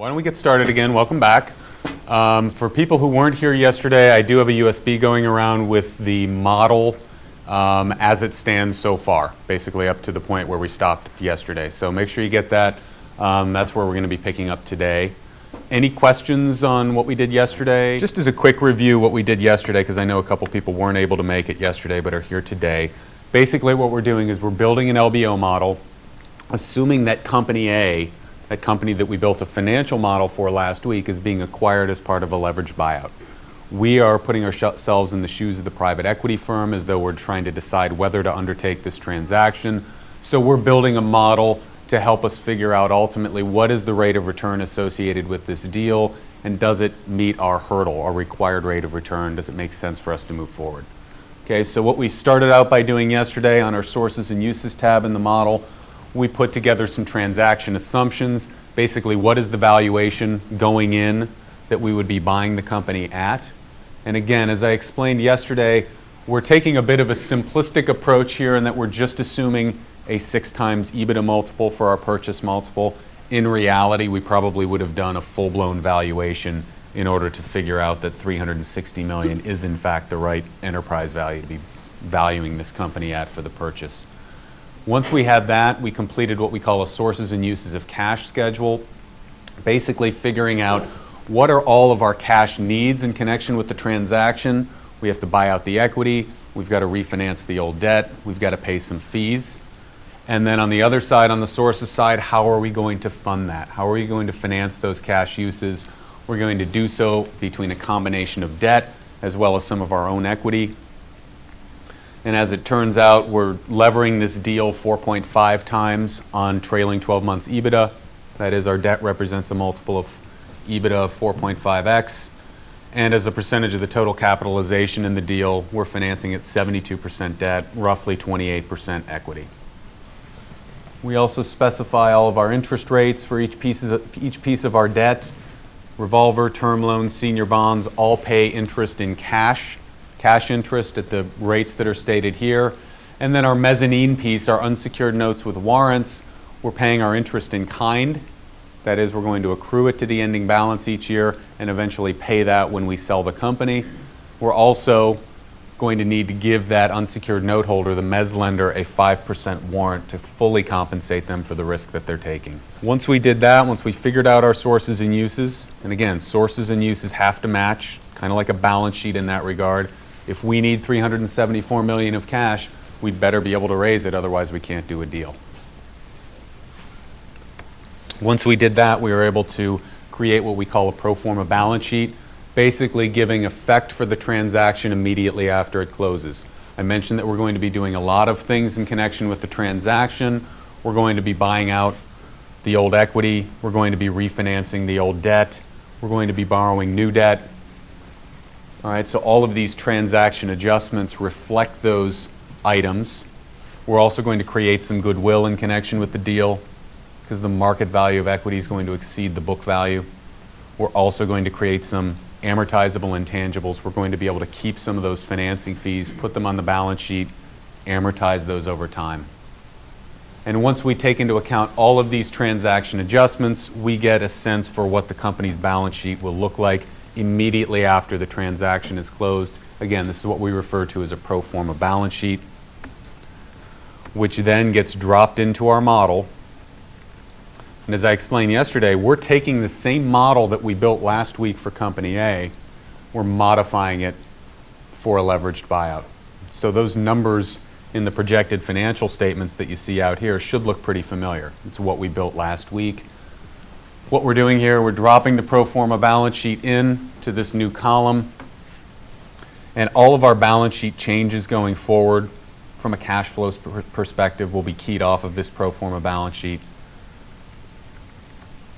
Why don't we get started again? Welcome back. For people who weren't here yesterday, I do have a USB going around with the model as it stands so far, basically up to the point where we stopped yesterday. So make sure you get that. That's where we're going to be picking up today. Any questions on what we did yesterday? Just as a quick review, what we did yesterday, because I know a couple people weren't able to make it yesterday but are here today. Basically what we're doing is we're building an LBO model, assuming that company A, that company that we built a financial model for last week, is being acquired as part of a leveraged buyout. We are putting ourselves in the shoes of the private equity firm as though we're trying to decide whether to undertake this transaction. So we're building a model to help us figure out ultimately what is the rate of return associated with this deal, and does it meet our hurdle, our required rate of return? Does it make sense for us to move forward? Okay, so what we started out by doing yesterday on our sources and uses tab in the model, we put together some transaction assumptions. Basically, what is the valuation going in that we would be buying the company at? And again, as I explained yesterday, we're taking a bit of a simplistic approach here in that we're just assuming a 6 times EBITDA multiple for our purchase multiple. In reality, we probably would have done a full-blown valuation in order to figure out that $360 million is in fact the right enterprise value to be valuing this company at for the purchase. Once we had that, we completed what we call a sources and uses of cash schedule, basically figuring out what are all of our cash needs in connection with the transaction. We have to buy out the equity, we've got to refinance the old debt, we've got to pay some fees. And then on the other side, on the sources side, how are we going to fund that? How are we going to finance those cash uses? We're going to do so between a combination of debt as well as some of our own equity. And as it turns out, we're levering this deal 4.5 times on trailing 12 months EBITDA. That is, our debt represents a multiple of EBITDA of 4.5x. And as a percentage of the total capitalization in the deal, we're financing at 72% debt, roughly 28% equity. We also specify all of our interest rates for each piece of our debt. Revolver, term loans, senior bonds all pay interest in cash interest at the rates that are stated here. And then our mezzanine piece, our unsecured notes with warrants, we're paying our interest in kind. That is, we're going to accrue it to the ending balance each year and eventually pay that when we sell the company. We're also going to need to give that unsecured note holder, the mezz lender, a 5% warrant to fully compensate them for the risk that they're taking. Once we did that, once we figured out our sources and uses, and again, sources and uses have to match, kind of like a balance sheet in that regard. If we need $374 million of cash, we'd better be able to raise it, otherwise we can't do a deal. Once we did that, we were able to create what we call a pro forma balance sheet, basically giving effect for the transaction immediately after it closes. I mentioned that we're going to be doing a lot of things in connection with the transaction. We're going to be buying out the old equity. We're going to be refinancing the old debt. We're going to be borrowing new debt. All right, so all of these transaction adjustments reflect those items. We're also going to create some goodwill in connection with the deal because the market value of equity is going to exceed the book value. We're also going to create some amortizable intangibles. We're going to be able to keep some of those financing fees, put them on the balance sheet, amortize those over time. And once we take into account all of these transaction adjustments, we get a sense for what the company's balance sheet will look like immediately after the transaction is closed. Again, this is what we refer to as a pro forma balance sheet, which then gets dropped into our model. And as I explained yesterday, we're taking the same model that we built last week for Company A, we're modifying it for a leveraged buyout. So those numbers in the projected financial statements that you see out here should look pretty familiar. It's what we built last week. What we're doing here, we're dropping the pro forma balance sheet in to this new column. And all of our balance sheet changes going forward from a cash flow perspective will be keyed off of this pro forma balance sheet.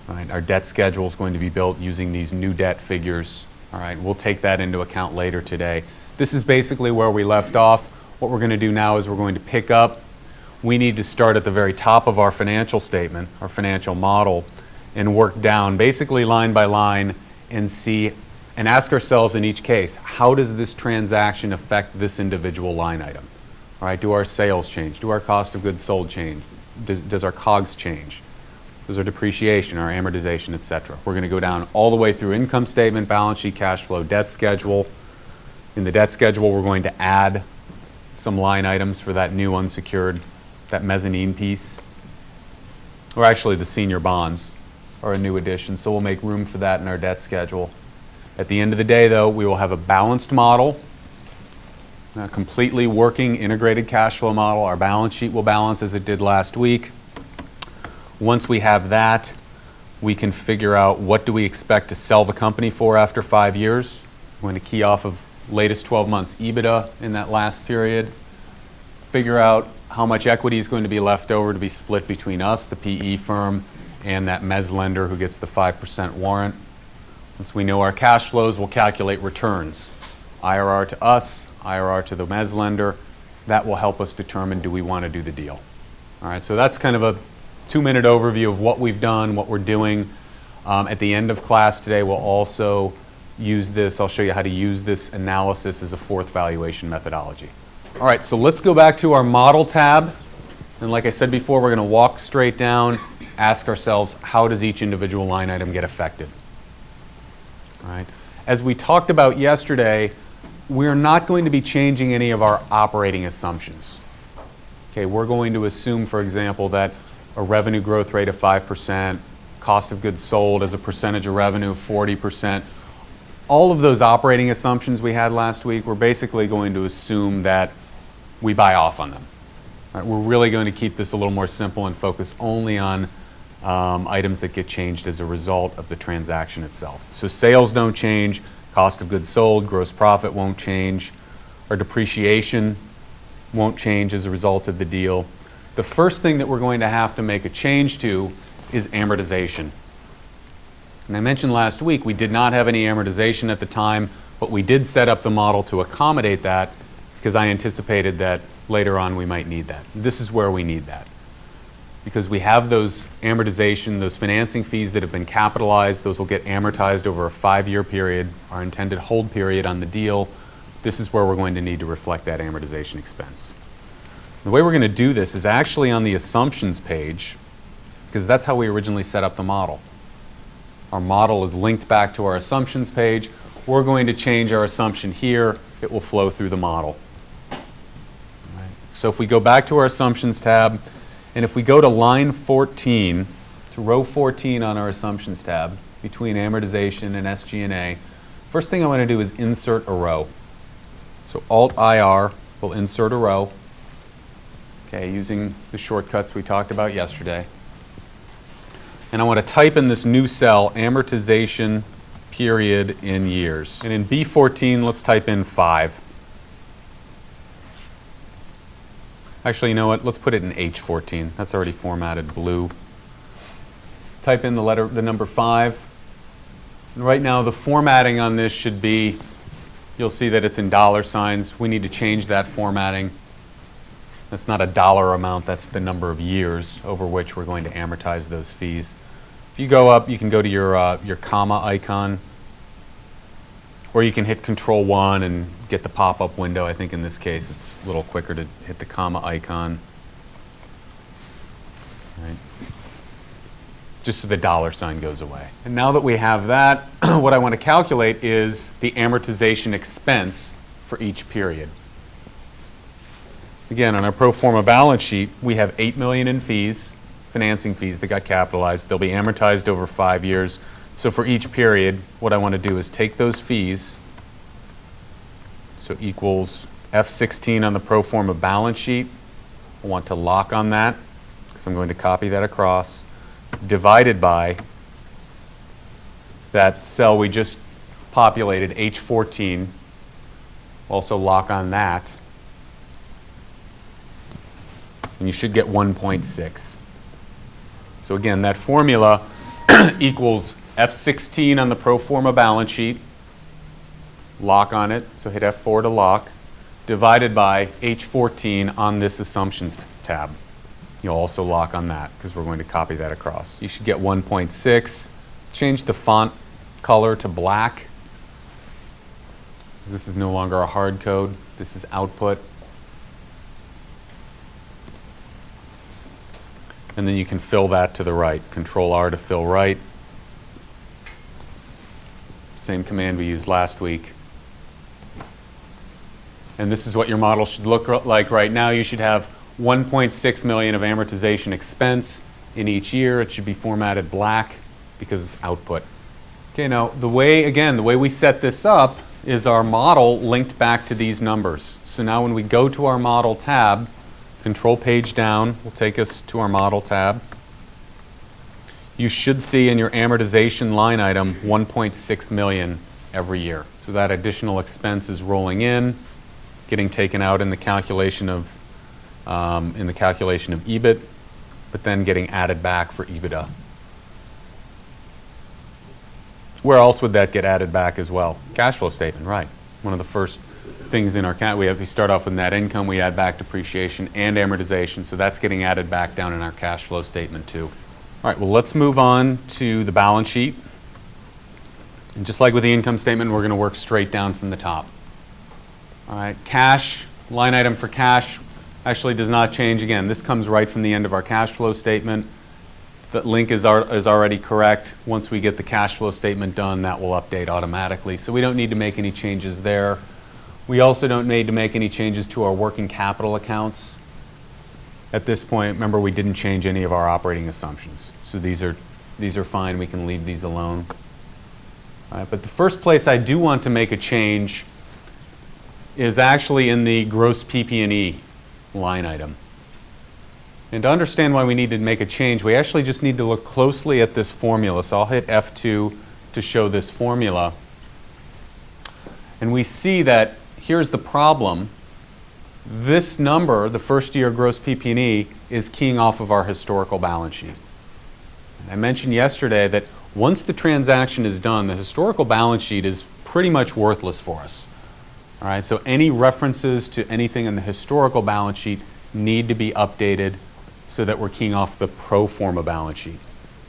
All right, our debt schedule is going to be built using these new debt figures. All right, we'll take that into account later today. This is basically where we left off. What we're going to do now is we're going to pick up. We need to start at the very top of our financial statement, our financial model, and work down basically line by line and see and ask ourselves in each case, how does this transaction affect this individual line item? All right, do our sales change? Do our cost of goods sold change? Does our COGS change? Those are depreciation, our amortization, etc. We're going to go down all the way through income statement, balance sheet, cash flow, debt schedule. In the debt schedule, we're going to add some line items for that new unsecured, that mezzanine piece. Or actually the senior bonds are a new addition, so we'll make room for that in our debt schedule. At the end of the day, though, we will have a balanced model, a completely working integrated cash flow model. Our balance sheet will balance as it did last week. Once we have that, we can figure out what do we expect to sell the company for after 5 years. We're going to key off of latest 12 months EBITDA in that last period. Figure out how much equity is going to be left over to be split between us, the PE firm, and that mezz lender who gets the 5% warrant. Once we know our cash flows, we'll calculate returns. IRR to us, IRR to the mezz lender. That will help us determine, do we want to do the deal? All right, so that's kind of a 2-minute overview of what we've done, what we're doing. At the end of class today, we'll also use this. I'll show you how to use this analysis as a fourth valuation methodology. All right, so let's go back to our model tab. And like I said before, we're going to walk straight down, ask ourselves, how does each individual line item get affected? All right. As we talked about yesterday, we're not going to be changing any of our operating assumptions. Okay, we're going to assume, for example, that a revenue growth rate of 5%, cost of goods sold as a percentage of revenue 40%. All of those operating assumptions we had last week, we're basically going to assume that we buy off on them. Right, we're really going to keep this a little more simple and focus only on items that get changed as a result of the transaction itself. So sales don't change, cost of goods sold, gross profit won't change, our depreciation won't change as a result of the deal. The first thing that we're going to have to make a change to is amortization. And I mentioned last week we did not have any amortization at the time, but we did set up the model to accommodate that because I anticipated that later on we might need that. This is where we need that. Because we have those amortization, those financing fees that have been capitalized, those will get amortized over a 5-year period, our intended hold period on the deal. This is where we're going to need to reflect that amortization expense. The way we're going to do this is actually on the assumptions page, because that's how we originally set up the model. Our model is linked back to our assumptions page. We're going to change our assumption here. It will flow through the model. Right. So if we go back to our assumptions tab, and if we go to line 14, to row 14 on our assumptions tab, between amortization and SG&A, first thing I want to do is insert a row. So Alt-IR will insert a row, okay, using the shortcuts we talked about yesterday. And I want to type in this new cell, amortization period in years. And in B14, let's type in 5. Actually, you know what? Let's put it in H14. That's already formatted blue. Type in the number 5. And right now, the formatting on this should be, you'll see that it's in dollar signs. We need to change that formatting. That's not a dollar amount, that's the number of years over which we're going to amortize those fees. If you go up, you can go to your comma icon, or you can hit Control-1 and get the pop-up window. I think in this case it's a little quicker to hit the comma icon. Right. Just so the dollar sign goes away. And now that we have that, what I want to calculate is the amortization expense for each period. Again, on our pro forma balance sheet, we have $8 million in fees, financing fees that got capitalized. They'll be amortized over 5 years. So for each period, what I want to do is take those fees, so equals F16 on the pro forma balance sheet. I want to lock on that, because I'm going to copy that across, divided by that cell we just populated, H14. Also lock on that. And you should get 1.6. So again, that formula equals F16 on the pro forma balance sheet, lock on it, so hit F4 to lock, divided by H14 on this assumptions tab. You'll also lock on that because we're going to copy that across. You should get 1.6. Change the font color to black. This is no longer a hard code. This is output. and then you can fill that to the right. Control R to fill right. Same command we used last week. And this is what your model should look like right now. You should have 1.6 million of amortization expense in each year. It should be formatted black because it's output. Okay, now the way we set this up is our model linked back to these numbers. So now when we go to our model tab, control page down will take us to our model tab. You should see in your amortization line item 1.6 million every year. So that additional expense is rolling in, getting taken out in the calculation of EBIT, but then getting added back for EBITDA. Where else would that get added back as well? Cash flow statement, right. One of the first things in our we start off with net income, we add back depreciation and amortization, so that's getting added back down in our cash flow statement too. All right, well, let's move on to the balance sheet. And just like with the income statement, we're going to work straight down from the top. All right, cash, line item for cash actually does not change. Again, this comes right from the end of our cash flow statement. The link is already correct. Once we get the cash flow statement done, that will update automatically. So we don't need to make any changes there. We also don't need to make any changes to our working capital accounts. At this point, remember, we didn't change any of our operating assumptions. So these are fine. We can leave these alone. All right, but the first place I do want to make a change is actually in the gross PP&E line item. And to understand why we need to make a change, we actually just need to look closely at this formula. So I'll hit F2 to show this formula. And we see that here's the problem. This number, the first year gross PP&E, is keying off of our historical balance sheet. And I mentioned yesterday that once the transaction is done, the historical balance sheet is pretty much worthless for us. All right, so any references to anything in the historical balance sheet need to be updated so that we're keying off the pro forma balance sheet.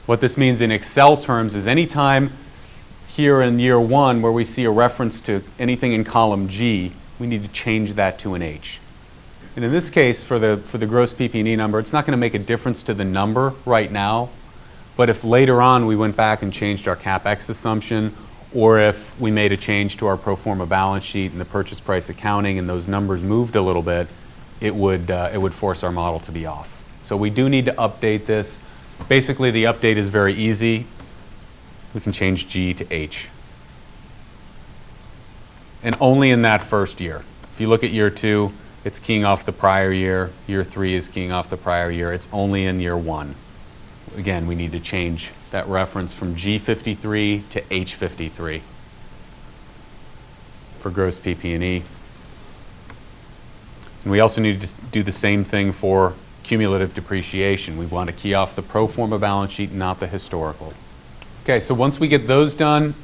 What this means in Excel terms is anytime here in year one where we see a reference to anything in column G, we need to change that to an H. And in this case, for the gross PP&E number, it's not going to make a difference to the number right now, but if later on we went back and changed our CapEx assumption, or if we made a change to our pro forma balance sheet and the purchase price accounting and those numbers moved a little bit, it would force our model to be off. So we do need to update this. Basically, the update is very easy. We can change G to H. And only in that first year. If you look at year 2, it's keying off the prior year. Year 3 is keying off the prior year. It's only in year 1. Again, we need to change that reference from G53 to H53 for gross PP&E. And we also need to do the same thing for cumulative depreciation. We want to key off the pro forma balance sheet, not the historical. Okay, so once we get those done,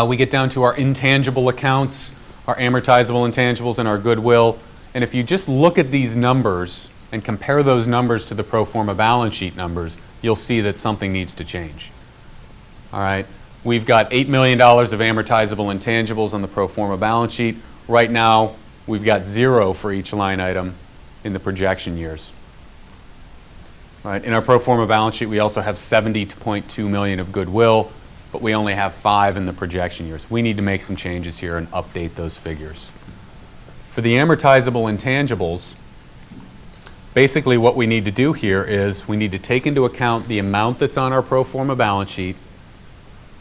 we get down to our intangible accounts, our amortizable intangibles, and our goodwill. And if you just look at these numbers and compare those numbers to the pro forma balance sheet numbers, you'll see that something needs to change. All right, we've got $8 million of amortizable intangibles on the pro forma balance sheet. Right now, we've got 0 for each line item in the projection years. All right, in our pro forma balance sheet, we also have $70.2 million of goodwill, but we only have 5 in the projection years. We need to make some changes here and update those figures. For the amortizable intangibles, basically what we need to do here is we need to take into account the amount that's on our pro forma balance sheet,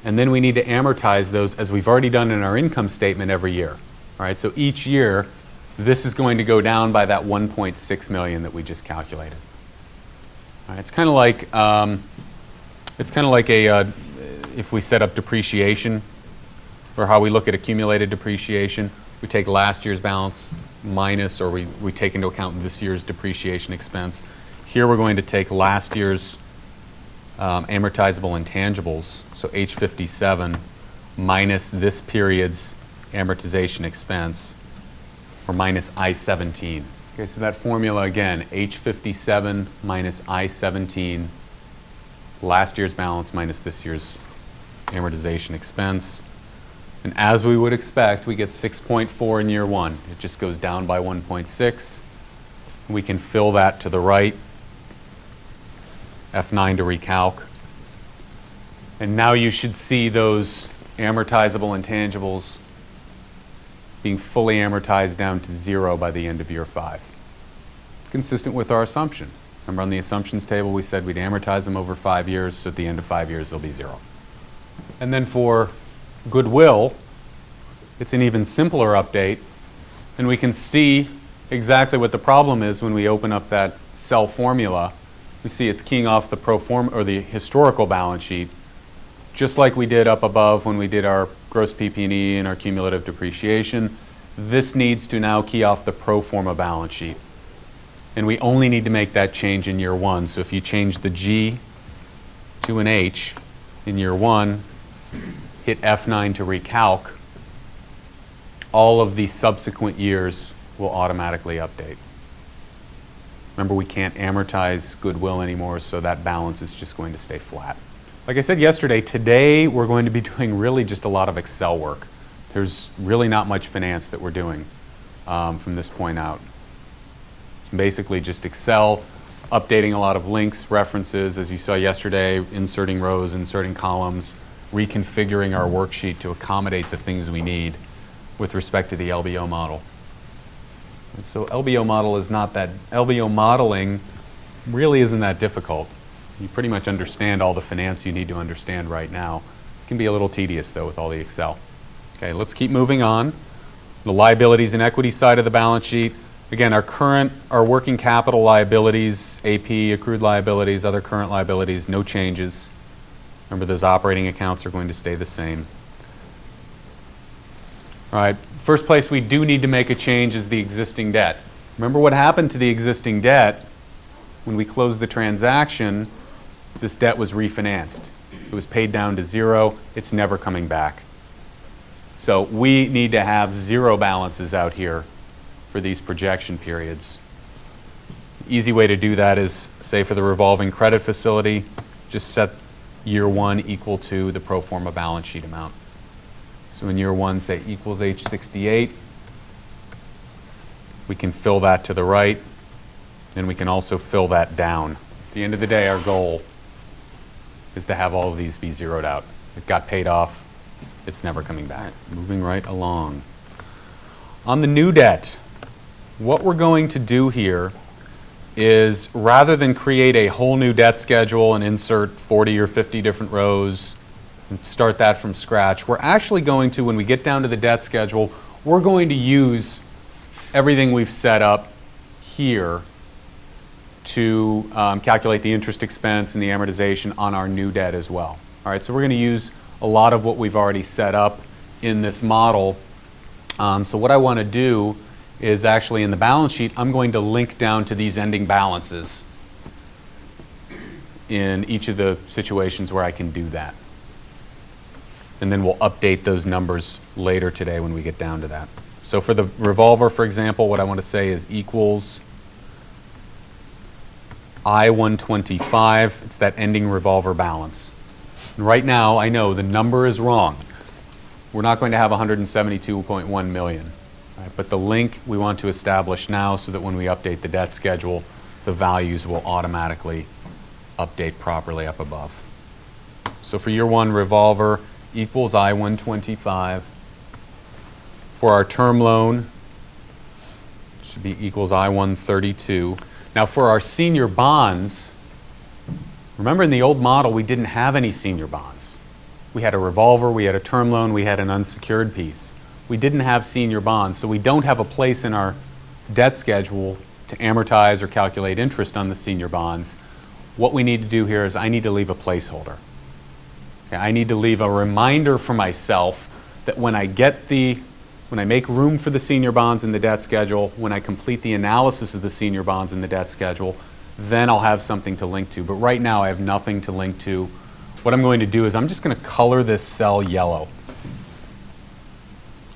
and then we need to amortize those as we've already done in our income statement every year. All right, so each year, this is going to go down by that 1.6 million that we just calculated. All right, it's kind of like if we set up depreciation, or how we look at accumulated depreciation. We take last year's balance minus, or we take into account this year's depreciation expense. Here we're going to take last year's amortizable intangibles, so H57, minus this period's amortization expense, or minus I-17. Okay, so that formula again, H57 minus I-17, last year's balance minus this year's amortization expense. And as we would expect, we get 6.4 in year 1. It just goes down by 1.6. We can fill that to the right. F9 to recalc. And now you should see those amortizable intangibles being fully amortized down to 0 by the end of year 5. Consistent with our assumption. Remember on the assumptions table we said we'd amortize them over 5 years, so at the end of 5 years they'll be 0. And then for goodwill, it's an even simpler update, and we can see exactly what the problem is when we open up that cell formula. We see it's keying off the pro forma or the historical balance sheet, just like we did up above when we did our gross PP&E and our cumulative depreciation. This needs to now key off the pro forma balance sheet. And we only need to make that change in year 1. So if you change the G to an H in year 1, hit F9 to recalc, all of the subsequent years will automatically update. Remember, we can't amortize goodwill anymore, so that balance is just going to stay flat. Like I said yesterday, today we're going to be doing really just a lot of Excel work. There's really not much finance that we're doing from this point out. It's basically just Excel, updating a lot of links, references, as you saw yesterday, inserting rows, inserting columns, reconfiguring our worksheet to accommodate the things we need with respect to the LBO model. And so LBO modeling really isn't that difficult. You pretty much understand all the finance you need to understand right now. It can be a little tedious though with all the Excel. Okay, let's keep moving on. The liabilities and equity side of the balance sheet. Again, our working capital liabilities, AP, accrued liabilities, other current liabilities, no changes. Remember, those operating accounts are going to stay the same. All right, first place we do need to make a change is the existing debt. Remember what happened to the existing debt when we closed the transaction? This debt was refinanced. It was paid down to 0. It's never coming back. So we need to have 0 balances out here for these projection periods. Easy way to do that is, say for the revolving credit facility, just set year 1 equal to the pro forma balance sheet amount. So in year 1, say equals H68. We can fill that to the right, and we can also fill that down. At the end of the day, our goal is to have all of these be zeroed out. It got paid off. It's never coming back. Moving right along. On the new debt, what we're going to do here is, rather than create a whole new debt schedule and insert 40 or 50 different rows and start that from scratch, we're actually going to, when we get down to the debt schedule, we're going to use everything we've set up here to calculate the interest expense and the amortization on our new debt as well. All right, so we're going to use a lot of what we've already set up in this model. So what I want to do is actually in the balance sheet, I'm going to link down to these ending balances in each of the situations where I can do that. And then we'll update those numbers later today when we get down to that. So for the revolver, for example, what I want to say is equals I-125. It's that ending revolver balance. And right now, I know the number is wrong. We're not going to have 172.1 million. Right? But the link we want to establish now so that when we update the debt schedule, the values will automatically update properly up above. So for year 1, revolver equals I-125. For our term loan, it should be equals I-132. Now for our senior bonds, remember in the old model we didn't have any senior bonds. We had a revolver, we had a term loan, we had an unsecured piece. We didn't have senior bonds, so we don't have a place in our debt schedule to amortize or calculate interest on the senior bonds. What we need to do here is I need to leave a placeholder. Okay, I need to leave a reminder for myself that when I make room for the senior bonds in the debt schedule, when I complete the analysis of the senior bonds in the debt schedule, then I'll have something to link to. But right now I have nothing to link to. What I'm going to do is I'm just going to color this cell yellow.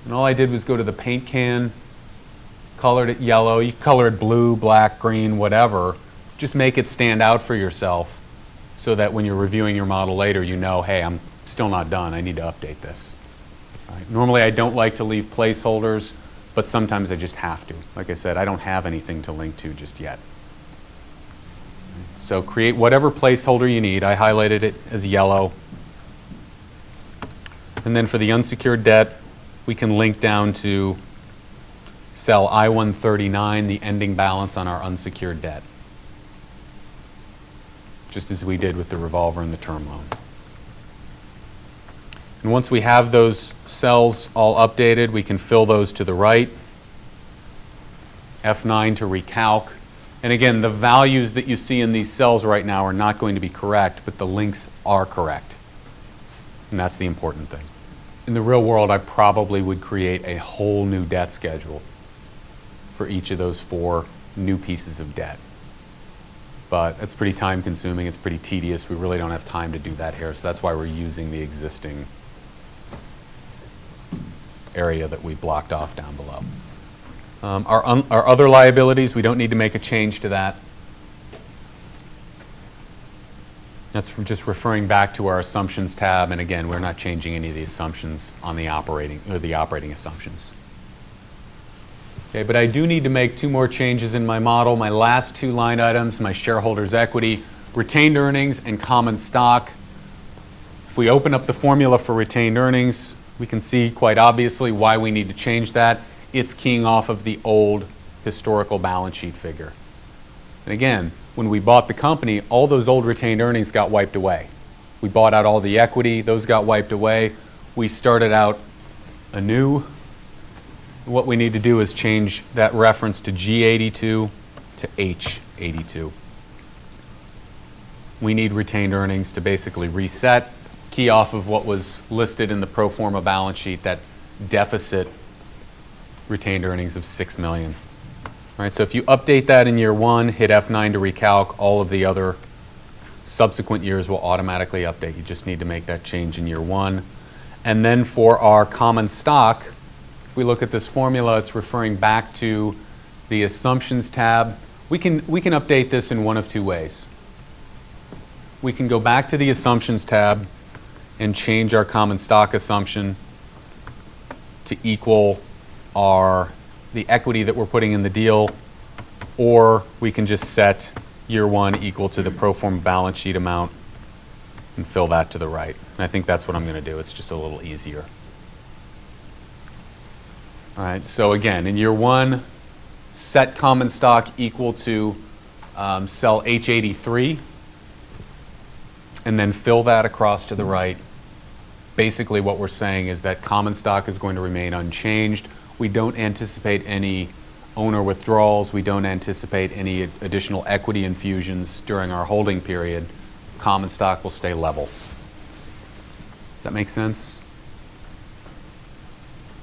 And all I did was go to the paint can, colored it yellow. You can color it blue, black, green, whatever. Just make it stand out for yourself so that when you're reviewing your model later, you know, hey, I'm still not done. I need to update this. Right. Normally I don't like to leave placeholders, but sometimes I just have to. Like I said, I don't have anything to link to just yet. So create whatever placeholder you need. I highlighted it as yellow. And then for the unsecured debt, we can link down to cell I-139, the ending balance on our unsecured debt, just as we did with the revolver and the term loan. And once we have those cells all updated, we can fill those to the right. F9 to recalc. And again, the values that you see in these cells right now are not going to be correct, but the links are correct. And that's the important thing. In the real world, I probably would create a whole new debt schedule for each of those 4 new pieces of debt. But it's pretty time consuming, it's pretty tedious. We really don't have time to do that here, so that's why we're using the existing area that we blocked off down below. Our other liabilities, we don't need to make a change to that. That's just referring back to our assumptions tab, and again, we're not changing any of the assumptions on the operating assumptions. Okay, but I do need to make 2 more changes in my model. My last 2 line items, my shareholders' equity, retained earnings, and common stock. If we open up the formula for retained earnings, we can see quite obviously why we need to change that. It's keying off of the old historical balance sheet figure. And again, when we bought the company, all those old retained earnings got wiped away. We bought out all the equity, those got wiped away. We started out anew. What we need to do is change that reference to G82 to H82. We need retained earnings to basically reset, key off of what was listed in the pro forma balance sheet, that deficit retained earnings of $6 million. All right, so if you update that in year 1, hit F9 to recalc, all of the other subsequent years will automatically update. You just need to make that change in year 1. And then for our common stock, if we look at this formula, it's referring back to the assumptions tab. We can update this in one of 2 ways. We can go back to the assumptions tab and change our common stock assumption to equal the equity that we're putting in the deal, or we can just set year 1 equal to the pro forma balance sheet amount and fill that to the right. And I think that's what I'm going to do. It's just a little easier. All right, so again, in year 1, set common stock equal to cell H83, and then fill that across to the right. Basically what we're saying is that common stock is going to remain unchanged. We don't anticipate any owner withdrawals. We don't anticipate any additional equity infusions during our holding period. Common stock will stay level. Does that make sense?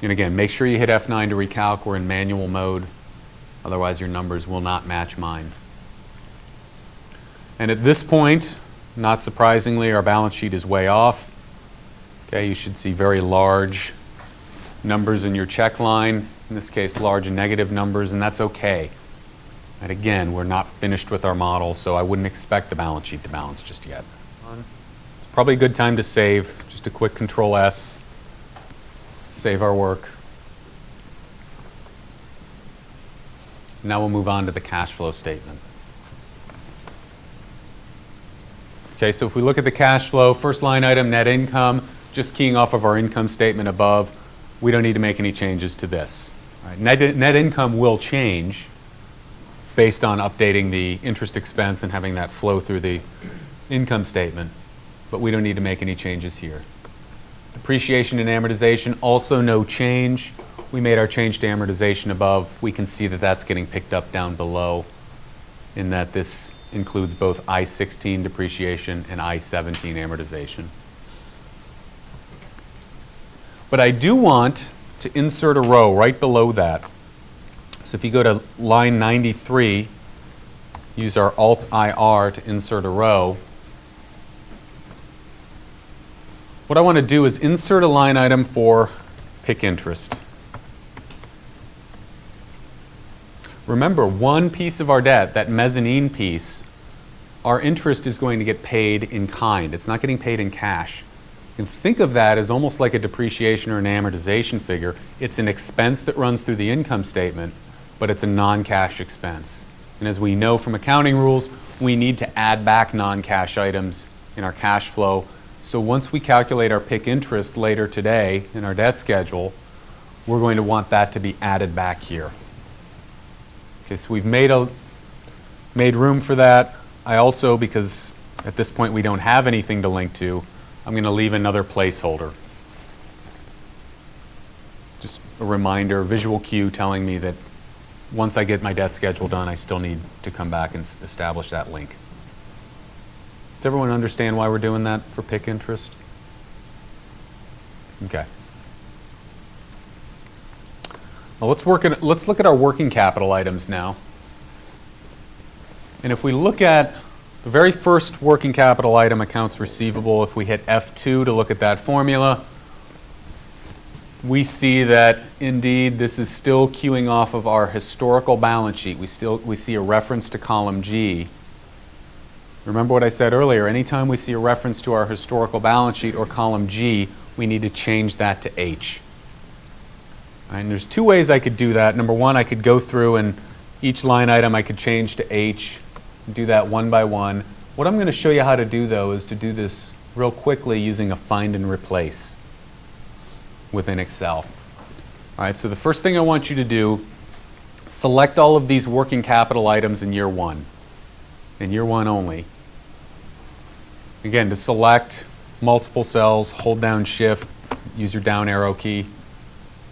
And again, make sure you hit F9 to recalc. We're in manual mode. Otherwise, your numbers will not match mine. And at this point, not surprisingly, our balance sheet is way off. Okay, you should see very large numbers in your check line. In this case, large negative numbers, and that's okay. And again, we're not finished with our model, so I wouldn't expect the balance sheet to balance just yet. It's probably a good time to save. Just a quick Control S. Save our work. Now we'll move on to the cash flow statement. Okay, so if we look at the cash flow, first line item, net income, just keying off of our income statement above, we don't need to make any changes to this. All right, net income will change based on updating the interest expense and having that flow through the income statement, but we don't need to make any changes here. Depreciation and amortization, also no change. We made our change to amortization above. We can see that that's getting picked up down below, in that this includes both I-16 depreciation and I-17 amortization. But I do want to insert a row right below that. So if you go to line 93, use our Alt-IR to insert a row. What I want to do is insert a line item for PIK interest. Remember, one piece of our debt, that mezzanine piece, our interest is going to get paid in kind. It's not getting paid in cash. You can think of that as almost like a depreciation or an amortization figure. It's an expense that runs through the income statement, but it's a non-cash expense. And as we know from accounting rules, we need to add back non-cash items in our cash flow. So once we calculate our PIK interest later today in our debt schedule, we're going to want that to be added back here. Okay, so we've made room for that. I also, because at this point we don't have anything to link to, I'm going to leave another placeholder. Just a reminder, visual cue telling me that once I get my debt schedule done, I still need to come back and establish that link. Does everyone understand why we're doing that for PIK interest? Okay. Well, let's look at our working capital items now. And if we look at the very first working capital item, accounts receivable, if we hit F2 to look at that formula, we see that indeed this is still queuing off of our historical balance sheet. We see a reference to column G. Remember what I said earlier, anytime we see a reference to our historical balance sheet or column G, we need to change that to H. And there's two ways I could do that. Number one, I could go through and each line item I could change to H, do that one by one. What I'm going to show you how to do though is to do this real quickly using a find and replace within Excel. All right, so the first thing I want you to do, select all of these working capital items in year one only. Again, to select multiple cells, hold down Shift, use your down arrow key,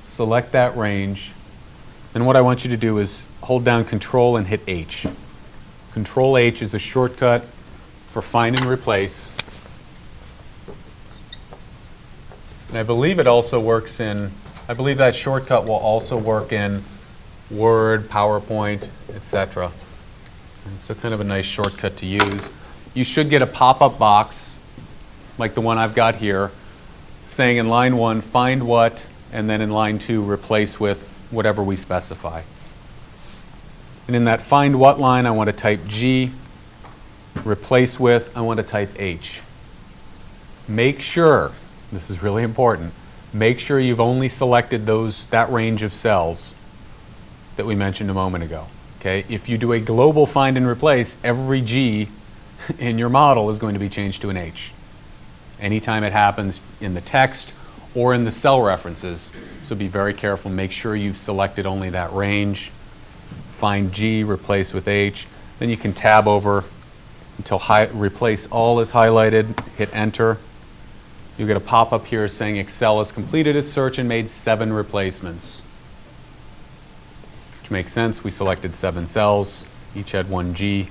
select that range. Then what I want you to do is hold down Control and hit H. Control H is a shortcut for find and replace. And I believe it also works I believe that shortcut will also work in Word, PowerPoint, etc. So kind of a nice shortcut to use. You should get a pop-up box like the one I've got here saying in line 1, find what, and then in line 2, replace with whatever we specify. And in that find what line, I want to type G, replace with, I want to type H. Make sure, this is really important, make sure you've only selected that range of cells that we mentioned a moment ago. Okay? If you do a global find and replace, every G in your model is going to be changed to an H. Anytime it happens in the text or in the cell references, so be very careful. Make sure you've selected only that range. Find G, replace with H. Then you can tab over until replace all is highlighted, hit enter. You'll get a pop-up here saying Excel has completed its search and made 7 replacements. Which makes sense. We selected 7 cells. Each had 1 G.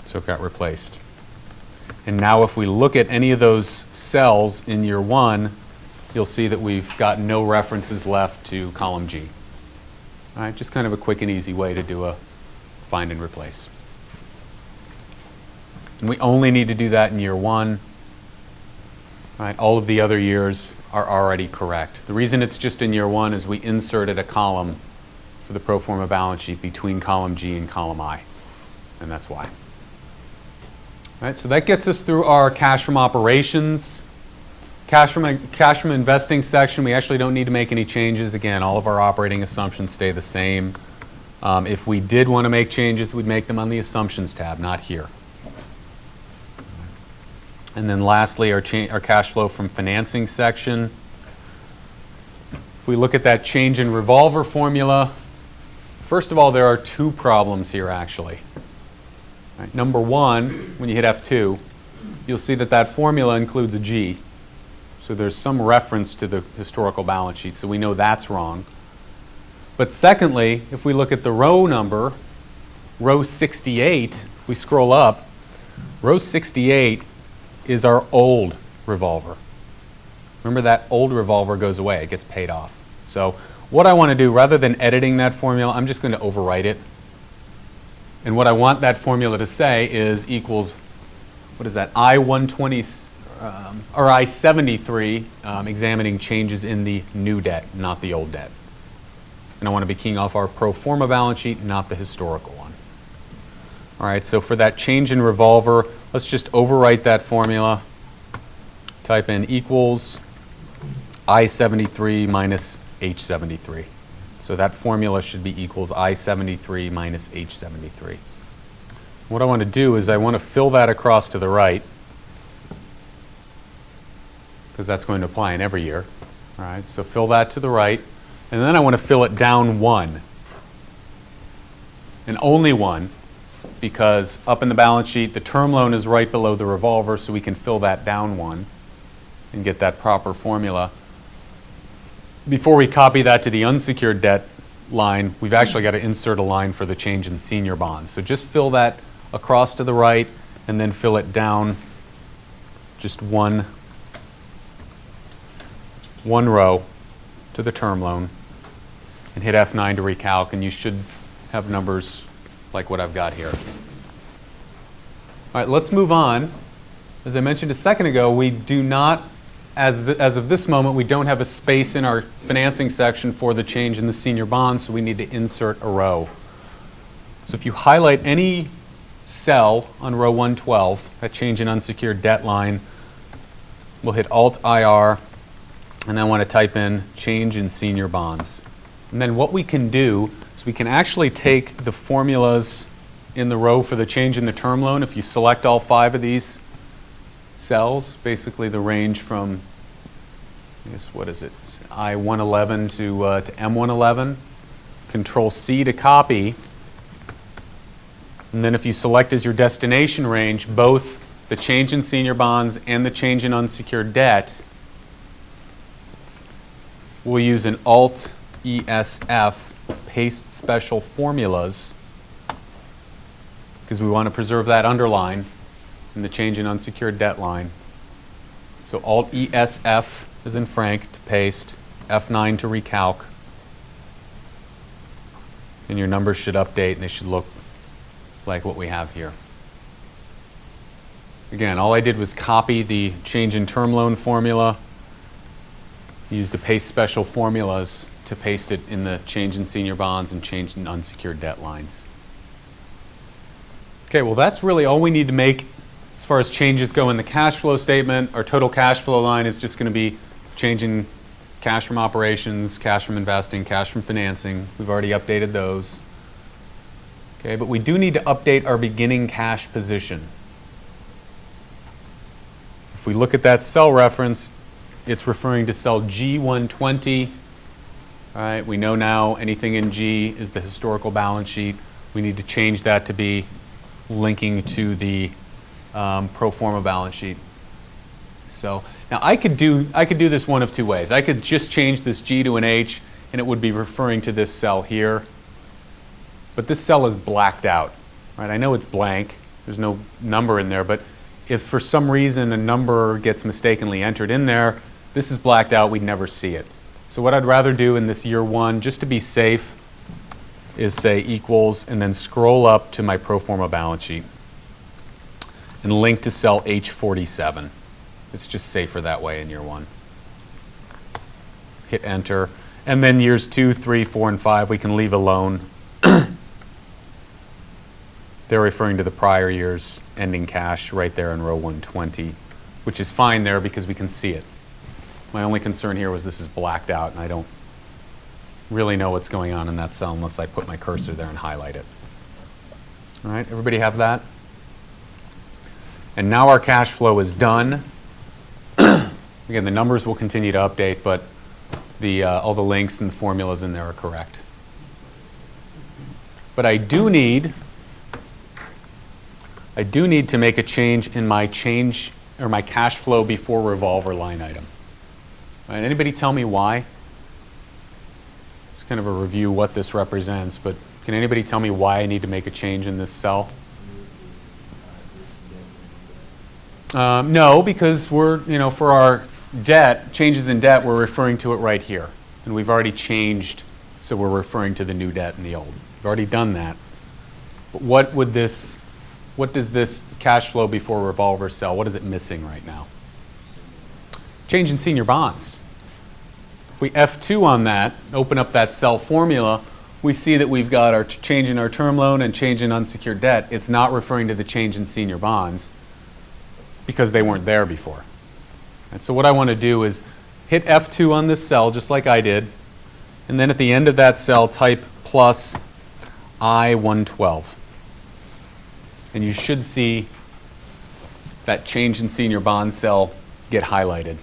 So it got replaced. And now if we look at any of those cells in year 1, you'll see that we've got no references left to column G. All right, just kind of a quick and easy way to do a find and replace. And we only need to do that in year 1. All right, all of the other years are already correct. The reason it's just in year 1 is we inserted a column for the pro forma balance sheet between column G and column I, and that's why. All right, so that gets us through our cash from operations. Cash from investing section, we actually don't need to make any changes. Again, all of our operating assumptions stay the same. If we did want to make changes, we'd make them on the Assumptions tab, not here. And then lastly, our cash flow from financing section. If we look at that change in revolver formula, first of all, there are 2 problems here actually. Right, number 1, when you hit F2, you'll see that that formula includes a G. So there's some reference to the historical balance sheet, so we know that's wrong. But secondly, if we look at the row number, row 68, if we scroll up, row 68 is our old revolver. Remember, that old revolver goes away, it gets paid off. So what I want to do, rather than editing that formula, I'm just going to overwrite it. And what I want that formula to say is equals, what is that, I-120, or I-73, examining changes in the new debt, not the old debt. And I want to be keying off our pro forma balance sheet, not the historical one. All right, so for that change in revolver, let's just overwrite that formula. Type in equals I-73 minus H-73. So that formula should be equals I-73 minus H-73. What I want to do is I want to fill that across to the right, because that's going to apply in every year. All right, so fill that to the right, and then I want to fill it down 1, and only 1, because up in the balance sheet, the term loan is right below the revolver, so we can fill that down 1 and get that proper formula. Before we copy that to the unsecured debt line, we've actually got to insert a line for the change in senior bonds. So just fill that across to the right, and then fill it down just one row to the term loan, and hit F9 to recalc, and you should have numbers like what I've got here. All right, let's move on. As I mentioned a second ago, we do not, as of this moment, we don't have a space in our financing section for the change in the senior bonds, so we need to insert a row. So if you highlight any cell on row 112, that change in unsecured debt line, we'll hit Alt-IR, and I want to type in change in senior bonds. And then what we can do is we can actually take the formulas in the row for the change in the term loan. If you select all 5 of these cells, basically the range from, I guess, what is it, I-111 to M-111, Control C to copy. And then if you select as your destination range both the change in senior bonds and the change in unsecured debt, we'll use an Alt-ESF, paste special formulas, because we want to preserve that underline in the change in unsecured debt line. So Alt-ESF as in Frank to paste, F9 to recalc, and your numbers should update and they should look like what we have here. Again, all I did was copy the change in term loan formula, used the paste special formulas to paste it in the change in senior bonds and change in unsecured debt lines. Okay, well that's really all we need to make as far as changes go in the cash flow statement. Our total cash flow line is just going to be change in cash from operations, cash from investing, cash from financing. We've already updated those. Okay, but we do need to update our beginning cash position. If we look at that cell reference, it's referring to cell G120. All right, we know now anything in G is the historical balance sheet. We need to change that to be linking to the pro forma balance sheet. So now I could do this one of 2 ways. I could just change this G to an H, and it would be referring to this cell here. But this cell is blacked out. Right? I know it's blank. There's no number in there, but if for some reason a number gets mistakenly entered in there, this is blacked out, we'd never see it. So what I'd rather do in this year 1, just to be safe, is say equals, and then scroll up to my pro forma balance sheet and link to cell H47. It's just safer that way in year 1. Hit enter. And then years 2, 3, 4, and 5 we can leave alone. They're referring to the prior year's ending cash right there in row 120, which is fine there because we can see it. My only concern here was this is blacked out, and I don't really know what's going on in that cell unless I put my cursor there and highlight it. All right, everybody have that? And now our cash flow is done. Again, the numbers will continue to update, but all the links and the formulas in there are correct. But I do need to make a change in my cash flow before revolver line item. All right, anybody tell me why? It's kind of a review what this represents, but can anybody tell me why I need to make a change in this cell? No, because we're, for our debt, changes in debt, we're referring to it right here. And we've already changed, so we're referring to the new debt and the old. We've already done that. But what does this cash flow before revolver cell, what is it missing right now? Change in senior bonds. If we F2 on that, open up that cell formula, we see that we've got our change in our term loan and change in unsecured debt. It's not referring to the change in senior bonds because they weren't there before. And so what I want to do is hit F2 on this cell, just like I did, And then at the end of that cell, type plus I-112. And you should see that change in senior bond cell get highlighted.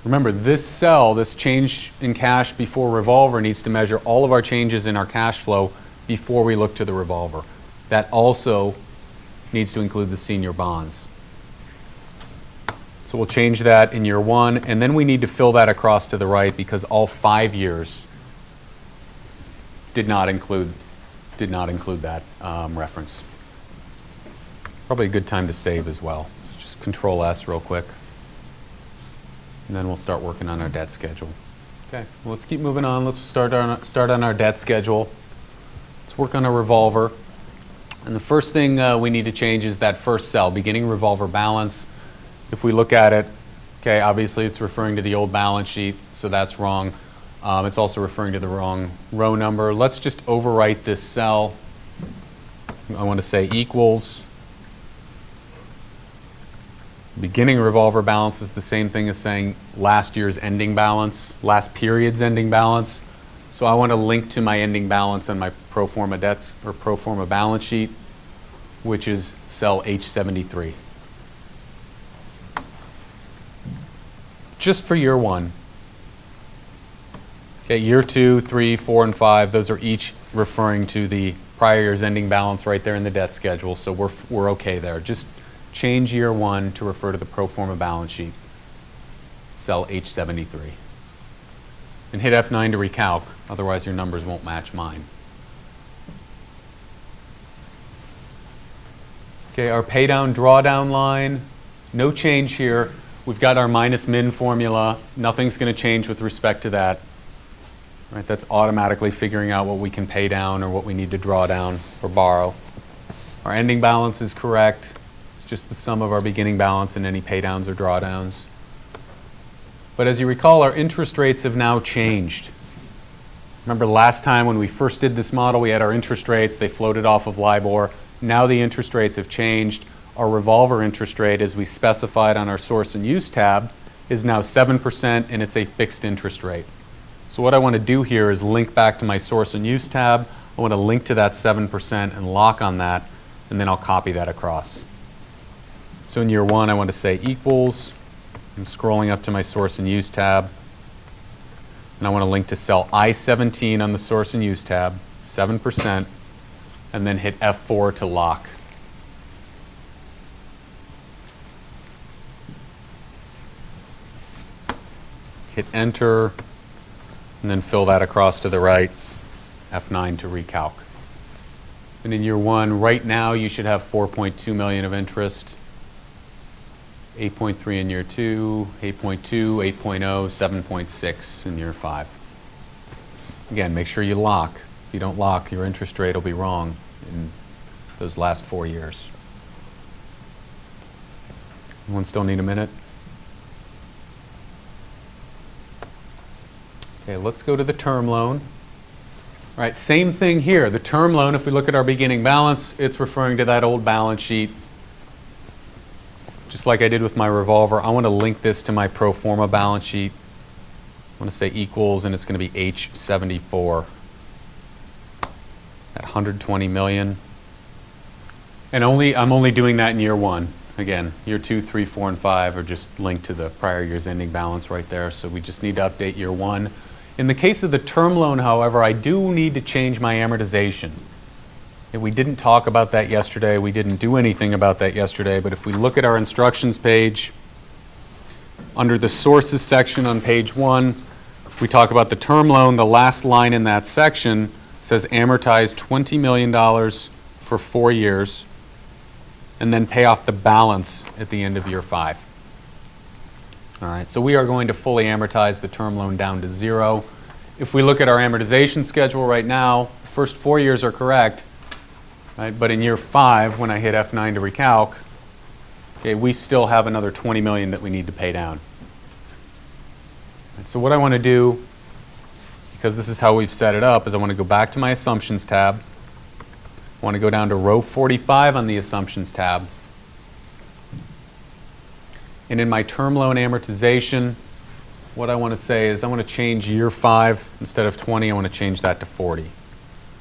Remember, this cell, this change in cash before revolver, needs to measure all of our changes in our cash flow before we look to the revolver. That also needs to include the senior bonds. So we'll change that in year 1, and then we need to fill that across to the right because all 5 years did not include that reference. Probably a good time to save as well. So just Control S real quick. And then we'll start working on our debt schedule. Okay, well, let's keep moving on. Let's start on our debt schedule. Let's work on a revolver. And the first thing we need to change is that first cell, beginning revolver balance. If we look at it, okay, obviously it's referring to the old balance sheet, so that's wrong. It's also referring to the wrong row number. Let's just overwrite this cell. I want to say equals. Beginning revolver balance is the same thing as saying last year's ending balance, last period's ending balance. So I want to link to my ending balance on my pro forma debts or pro forma balance sheet, which is cell H73. Just for year 1. Okay, year 2, 3, 4, and 5, those are each referring to the prior year's ending balance right there in the debt schedule, so we're okay there. Just change year 1 to refer to the pro forma balance sheet, cell H73. And hit F9 to recalc, otherwise your numbers won't match mine. Okay, our pay down drawdown line, no change here. We've got our minus min formula. Nothing's going to change with respect to that. Right, that's automatically figuring out what we can pay down or what we need to draw down or borrow. Our ending balance is correct. It's just the sum of our beginning balance and any pay downs or drawdowns. But as you recall, our interest rates have now changed. Remember last time when we first did this model, we had our interest rates. They floated off of LIBOR. Now the interest rates have changed. Our revolver interest rate, as we specified on our source and use tab, is now 7%, and it's a fixed interest rate. So what I want to do here is link back to my source and use tab. I want to link to that 7% and lock on that, and then I'll copy that across. So in year 1, I want to say equals. I'm scrolling up to my source and use tab, and I want to link to cell I-17 on the source and use tab, 7%, and then hit F4 to lock. Hit enter, and then fill that across to the right, F9 to recalc. And in year 1, right now you should have 4.2 million of interest, 8.3 in year 2, 8.2, 8.0, 7.6 in year 5. Again, make sure you lock. If you don't lock, your interest rate will be wrong in those last 4 years. Anyone still need a minute? Okay, let's go to the term loan. All right, same thing here. The term loan, if we look at our beginning balance, it's referring to that old balance sheet. Just like I did with my revolver, I want to link this to my pro forma balance sheet. I want to say equals, and it's going to be H74 at 120 million. And I'm only doing that in year 1. Again, year 2, 3, 4, and 5 are just linked to the prior year's ending balance right there, so we just need to update year 1. In the case of the term loan, however, I do need to change my amortization. And we didn't talk about that yesterday. We didn't do anything about that yesterday, but if we look at our instructions page, under the sources section on page 1, we talk about the term loan. The last line in that section says amortize $20 million for 4 years and then pay off the balance at the end of year 5. All right, so we are going to fully amortize the term loan down to 0. If we look at our amortization schedule right now, the first 4 years are correct, right? But in year 5, when I hit F9 to recalc, okay, we still have another 20 million that we need to pay down. And so what I want to do, because this is how we've set it up, is I want to go back to my assumptions tab. I want to go down to row 45 on the assumptions tab. And in my term loan amortization, what I want to say is I want to change year 5 instead of 20. I want to change that to 40.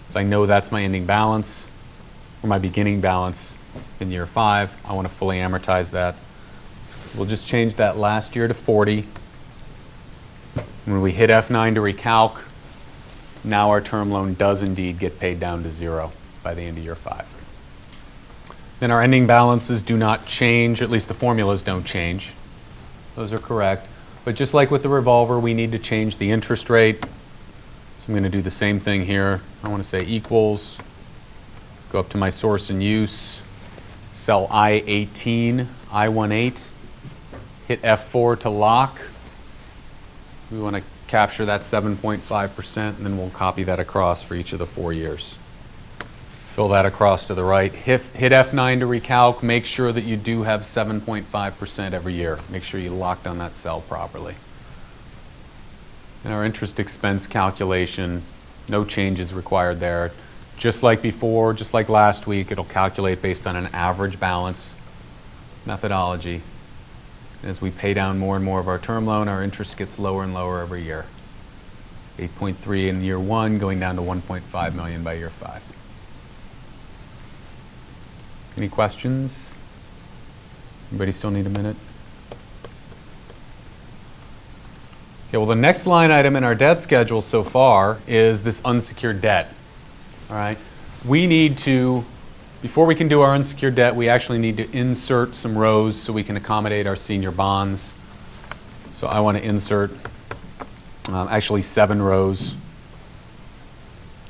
So I know that's my ending balance or my beginning balance in year 5. I want to fully amortize that. We'll just change that last year to 40. When we hit F9 to recalc, now our term loan does indeed get paid down to 0 by the end of year 5. Then our ending balances do not change, at least the formulas don't change. Those are correct. But just like with the revolver, we need to change the interest rate. So I'm going to do the same thing here. I want to say equals, go up to my source and use, cell I-18, I-18, hit F4 to lock. We want to capture that 7.5%, and then we'll copy that across for each of the 4 years. Fill that across to the right. Hit F9 to recalc. Make sure that you do have 7.5% every year. Make sure you locked on that cell properly. And our interest expense calculation, no changes required there. Just like before, just like last week, it'll calculate based on an average balance methodology. As we pay down more and more of our term loan, our interest gets lower and lower every year. 8.3 in year 1, going down to 1.5 million by year 5. Any questions? Anybody still need a minute? Okay, well, the next line item in our debt schedule so far is this unsecured debt. All right, we need to, before we can do our unsecured debt, we actually need to insert some rows so we can accommodate our senior bonds. So I want to insert actually 7 rows.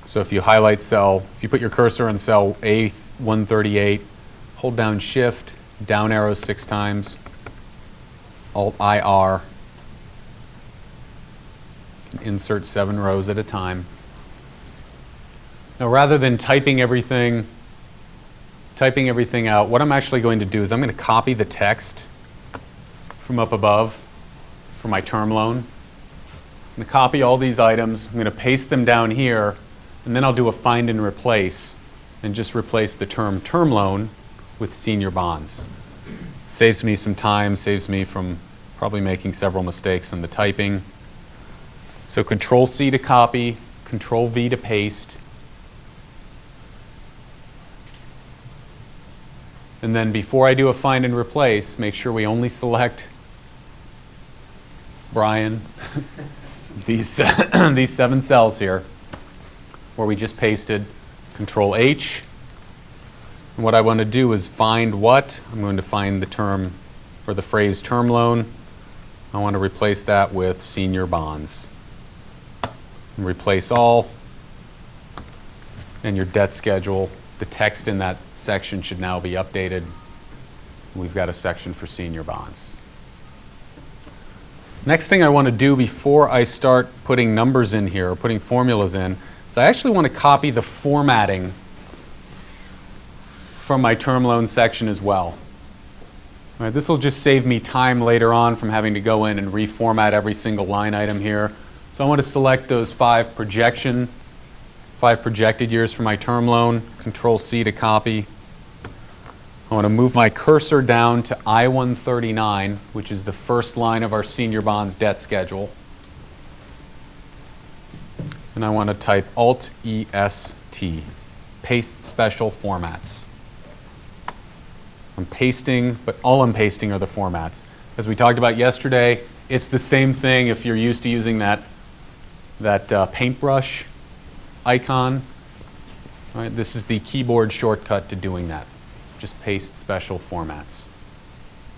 So if you highlight cell, if you put your cursor on cell A138, hold down Shift, down arrow 6 times, Alt-IR, insert 7 rows at a time. Now rather than typing everything out, what I'm actually going to do is I'm going to copy the text from up above for my term loan. I'm going to copy all these items, I'm going to paste them down here, and then I'll do a find and replace and just replace the term loan with senior bonds. Saves me some time, saves me from probably making several mistakes in the typing. So Control C to copy, Control V to paste. And then before I do a find and replace, make sure we only select Brian, these 7 cells here, where we just pasted. Control H. And what I want to do is find what? I'm going to find the term or the phrase term loan. I want to replace that with senior bonds. And replace all. And your debt schedule, the text in that section should now be updated. We've got a section for senior bonds. Next thing I want to do before I start putting numbers in here or putting formulas in is I actually want to copy the formatting from my term loan section as well. All right, this will just save me time later on from having to go in and reformat every single line item here. So I want to select those 5 projected years for my term loan, Control C to copy. I want to move my cursor down to I-139, which is the first line of our senior bonds debt schedule. And I want to type Alt-EST, paste special formats. I'm pasting, but all I'm pasting are the formats. As we talked about yesterday, it's the same thing if you're used to using that paintbrush icon. All right, this is the keyboard shortcut to doing that. Just paste special formats.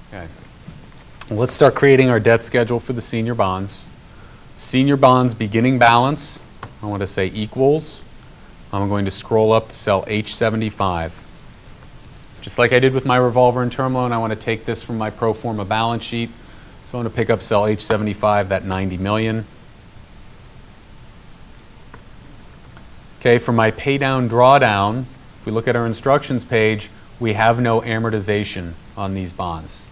Okay. Well, let's start creating our debt schedule for the senior bonds. Senior bonds beginning balance, I want to say equals. I'm going to scroll up to cell H75. Just like I did with my revolver and term loan, I want to take this from my pro forma balance sheet. So I want to pick up cell H75, that 90 million. Okay, for my pay down drawdown, if we look at our instructions page, we have no amortization on these bonds.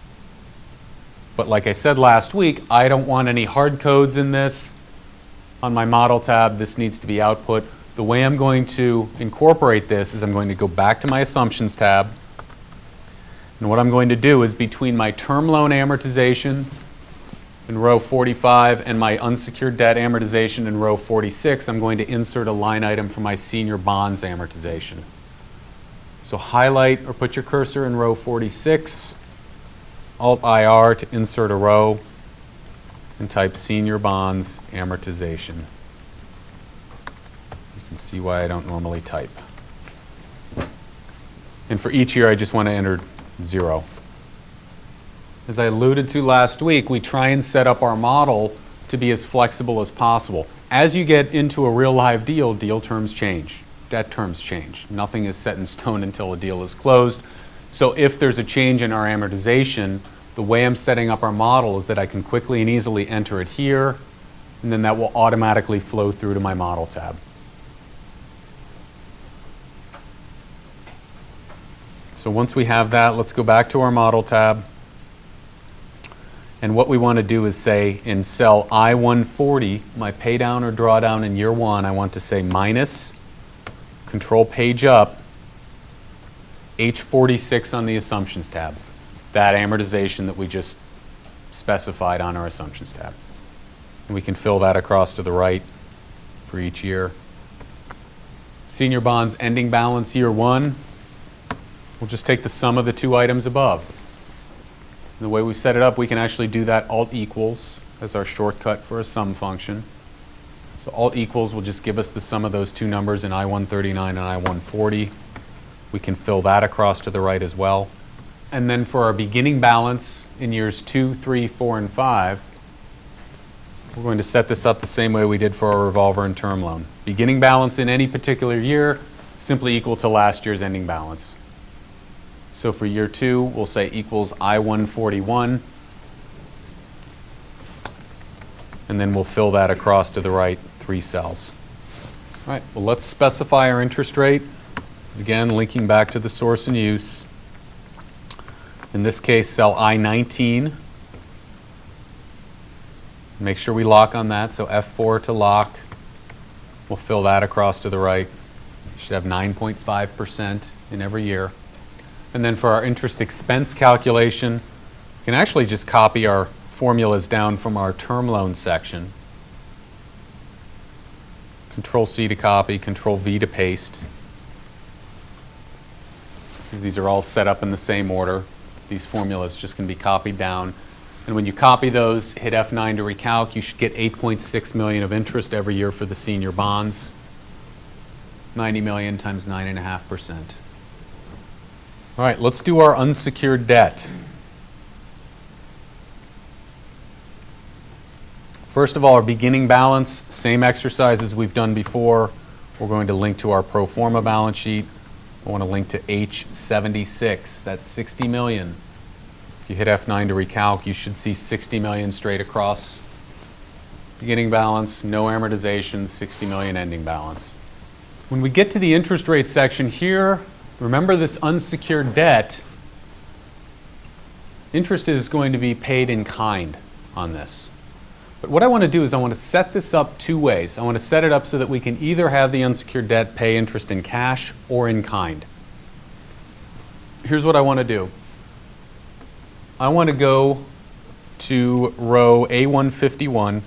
But like I said last week, I don't want any hard codes in this. On my model tab, this needs to be output. The way I'm going to incorporate this is I'm going to go back to my assumptions tab. And what I'm going to do is between my term loan amortization In row 45 and my unsecured debt amortization in row 46, I'm going to insert a line item for my senior bonds amortization. So highlight or put your cursor in row 46, Alt-IR to insert a row, and type senior bonds amortization. You can see why I don't normally type. And for each year, I just want to enter 0. As I alluded to last week, we try and set up our model to be as flexible as possible. As you get into a real live deal, deal terms change, debt terms change. Nothing is set in stone until a deal is closed. So if there's a change in our amortization, the way I'm setting up our model is that I can quickly and easily enter it here, and then that will automatically flow through to my model tab. So once we have that, let's go back to our model tab. And what we want to do is say in cell I-140, my pay down or drawdown in year 1, I want to say minus, control page up, H46 on the assumptions tab. That amortization that we just specified on our assumptions tab. And we can fill that across to the right for each year. Senior bonds ending balance year 1. We'll just take the sum of the two items above. And the way we set it up, we can actually do that alt equals as our shortcut for a sum function. So alt equals will just give us the sum of those two numbers in I-139 and I-140. We can fill that across to the right as well. And then for our beginning balance in years 2, 3, 4, and 5, we're going to set this up the same way we did for our revolver and term loan. Beginning balance in any particular year simply equal to last year's ending balance. So for year 2, we'll say equals I-141. And then we'll fill that across to the right 3 cells. All right, well, let's specify our interest rate. Again, linking back to the source and use. In this case, cell I-19. Make sure we lock on that, so F4 to lock. We'll fill that across to the right. We should have 9.5% in every year. And then for our interest expense calculation, we can actually just copy our formulas down from our term loan section. Control C to copy, Control V to paste. Because these are all set up in the same order. These formulas just can be copied down. And when you copy those, hit F9 to recalc, you should get $8.6 million of interest every year for the senior bonds. 90 million times 9.5%. All right, let's do our unsecured debt. First of all, our beginning balance, same exercise as we've done before. We're going to link to our pro forma balance sheet. I want to link to H76, that's 60 million. If you hit F9 to recalc, you should see 60 million straight across. Beginning balance, no amortization, 60 million ending balance. When we get to the interest rate section here, remember this unsecured debt, interest is going to be paid in kind on this. But what I want to do is I want to set this up 2 ways. I want to set it up so that we can either have the unsecured debt pay interest in cash or in kind. Here's what I want to do. I want to go to row A151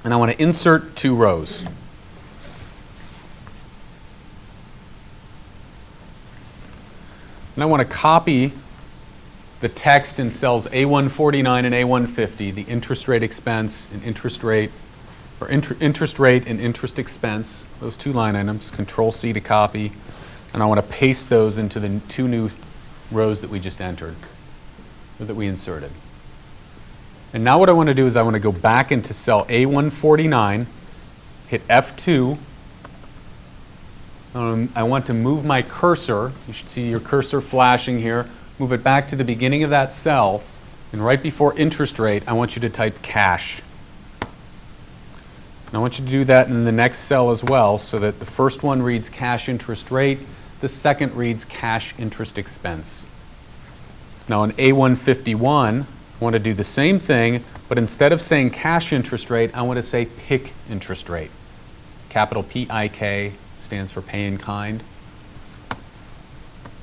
and I want to insert 2 rows. And I want to copy the text in cells A149 and A150, the interest rate expense and interest rate, or interest rate and interest expense, those 2 line items, Control C to copy, and I want to paste those into the 2 new rows that we just entered, or that we inserted. And now what I want to do is I want to go back into cell A149, hit F2, I want to move my cursor, you should see your cursor flashing here, move it back to the beginning of that cell, and right before interest rate, I want you to type cash. And I want you to do that in the next cell as well, so that the first one reads cash interest rate, the second reads cash interest expense. Now in A151, I want to do the same thing, but instead of saying cash interest rate, I want to say PIK interest rate. Capital P-I-K stands for pay in kind.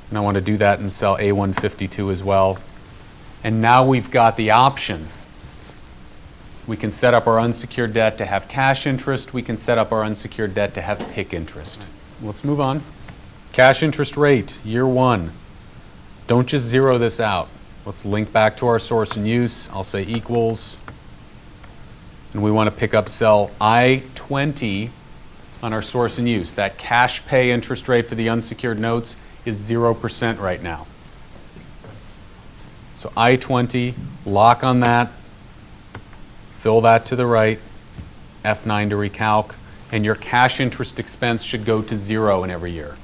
And I want to do that in cell A152 as well. And now we've got the option We can set up our unsecured debt to have cash interest. We can set up our unsecured debt to have PIK interest. Let's move on. Cash interest rate, year one. Don't just zero this out. Let's link back to our source and use. I'll say equals. And we want to pick up cell I-20 on our source and use. That cash pay interest rate for the unsecured notes is 0% right now. So I-20, lock on that, fill that to the right, F9 to recalc, and your cash interest expense should go to 0 in every year.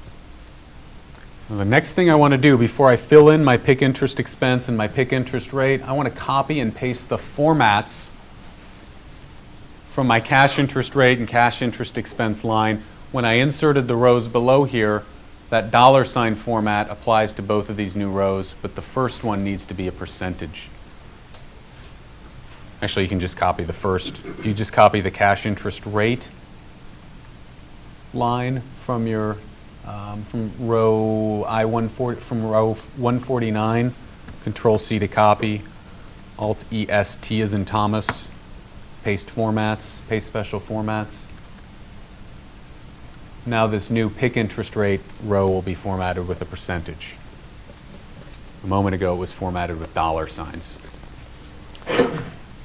Now, the next thing I want to do before I fill in my PIK interest expense and my PIK interest rate, I want to copy and paste the formats from my cash interest rate and cash interest expense line. When I inserted the rows below here, that $ format applies to both of these new rows, but the first one needs to be a percentage. Actually, you can just copy the first. If you just copy the cash interest rate line from your from row I-140 from row 149, Control C to copy, Alt EST as in Thomas, paste formats, paste special formats. Now this new PIK interest rate row will be formatted with a percentage. A moment ago it was formatted with $signs.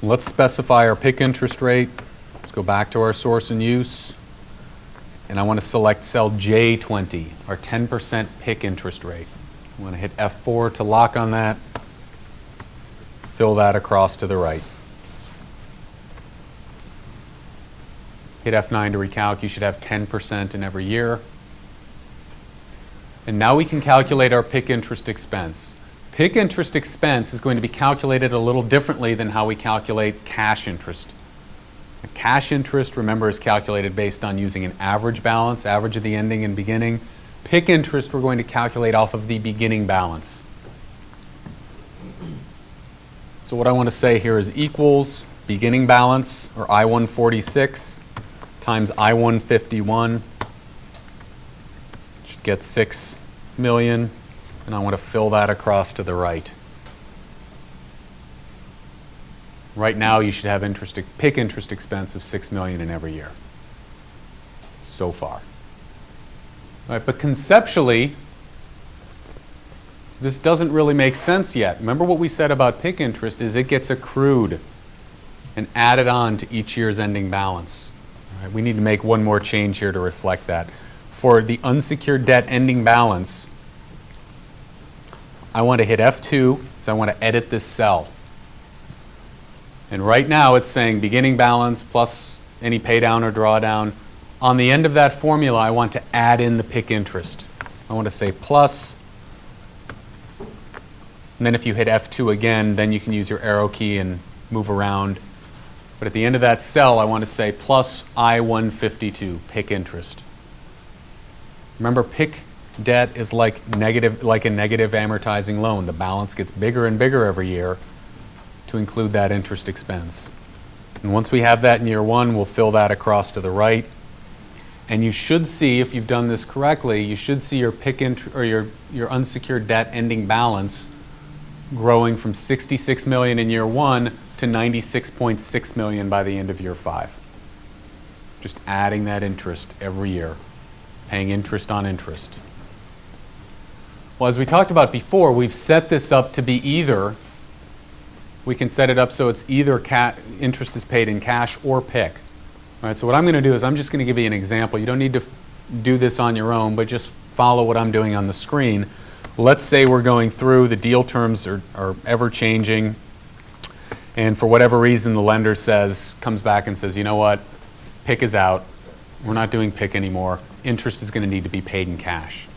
Let's specify our PIK interest rate. Let's go back to our source and use. And I want to select cell J20, our 10% PIK interest rate. I want to hit F4 to lock on that. Fill that across to the right. Hit F9 to recalc. You should have 10% in every year. And now we can calculate our PIK interest expense. PIK interest expense is going to be calculated a little differently than how we calculate cash interest. Cash interest, remember, is calculated based on using an average balance, average of the ending and beginning. PIK interest, we're going to calculate off of the beginning balance. So what I want to say here is equals beginning balance, or I-146, times I-151, should get 6 million, and I want to fill that across to the right. Right now, you should have PIK interest expense of 6 million in every year, so far. All right, but conceptually, this doesn't really make sense yet. Remember what we said about PIK interest is it gets accrued and added on to each year's ending balance. All right, we need to make one more change here to reflect that. For the unsecured debt ending balance, I want to hit F2, so I want to edit this cell. And right now it's saying beginning balance plus any pay down or drawdown. On the end of that formula, I want to add in the PIK interest. I want to say plus, and then if you hit F2 again, then you can use your arrow key and move around. But at the end of that cell, I want to say plus I-152, PIK interest. Remember, PIK debt is like a negative amortizing loan. The balance gets bigger and bigger every year to include that interest expense. And once we have that in year one, we'll fill that across to the right. And you should see, if you've done this correctly, you should see your your unsecured debt ending balance growing from 66 million in year one to 96.6 million by the end of year 5. Just adding that interest every year, paying interest on interest. Well, as we talked about before, we've set this up to be either, we can set it up so it's either interest is paid in cash or PIK. All right, so what I'm going to do is I'm just going to give you an example. You don't need to do this on your own, but just follow what I'm doing on the screen. Let's say we're going through, the deal terms are ever changing, and for whatever reason the lender comes back and says, you know what, PIK is out, we're not doing PIK anymore, interest is going to need to be paid in cash.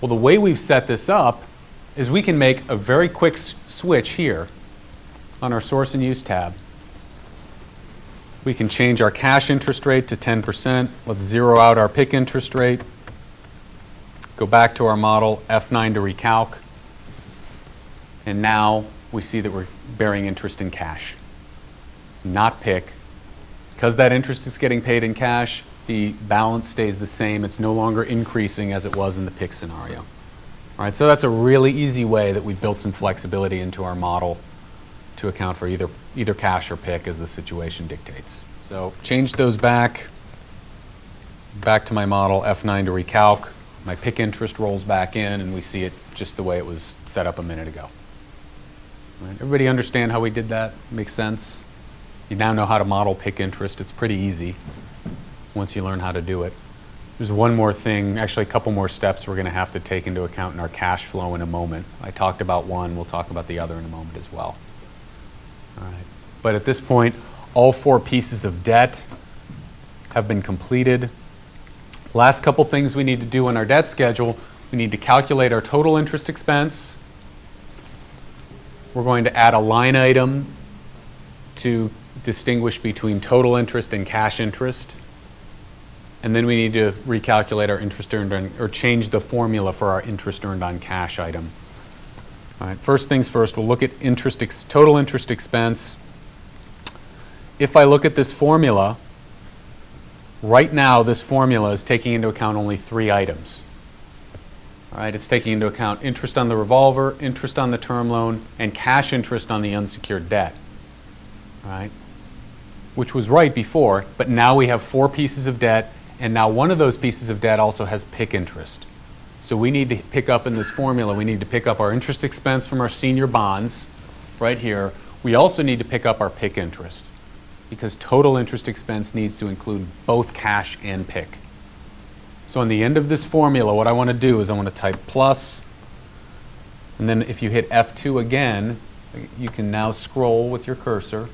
Well, the way we've set this up is we can make a very quick switch here on our source and use tab. We can change our cash interest rate to 10%. Let's zero out our PIK interest rate. Go back to our model, F9 to recalc. And now we see that we're bearing interest in cash, not PIK. Because that interest is getting paid in cash, the balance stays the same. It's no longer increasing as it was in the PIK scenario. All right, so that's a really easy way that we've built some flexibility into our model to account for either either cash or PIK as the situation dictates. So change those back to my model, F9 to recalc. My PIK interest rolls back in, and we see it just the way it was set up a minute ago. Right. Everybody understand how we did that? Makes sense? You now know how to model PIK interest. It's pretty easy once you learn how to do it. There's one more thing, actually a couple more steps we're going to have to take into account in our cash flow in a moment. I talked about one, we'll talk about the other in a moment as well. All right. But at this point, all 4 pieces of debt have been completed. Last couple things we need to do on our debt schedule, we need to calculate our total interest expense. We're going to add a line item to distinguish between total interest and cash interest. And then we need to recalculate our interest earned on, or change the formula for our interest earned on cash item. All right, first things first, we'll look at total interest expense. If I look at this formula, right now this formula is taking into account only 3 items. All right, it's taking into account interest on the revolver, interest on the term loan, and cash interest on the unsecured debt. All right, which was right before, but now we have 4 pieces of debt, and now one of those pieces of debt also has PIK interest. So we need to pick up in this formula, we need to pick up our interest expense from our senior bonds right here. We also need to pick up our PIK interest because total interest expense needs to include both cash and PIK. So on the end of this formula, what I want to do is I want to type plus, and then if you hit F2 again, you can now scroll with your cursor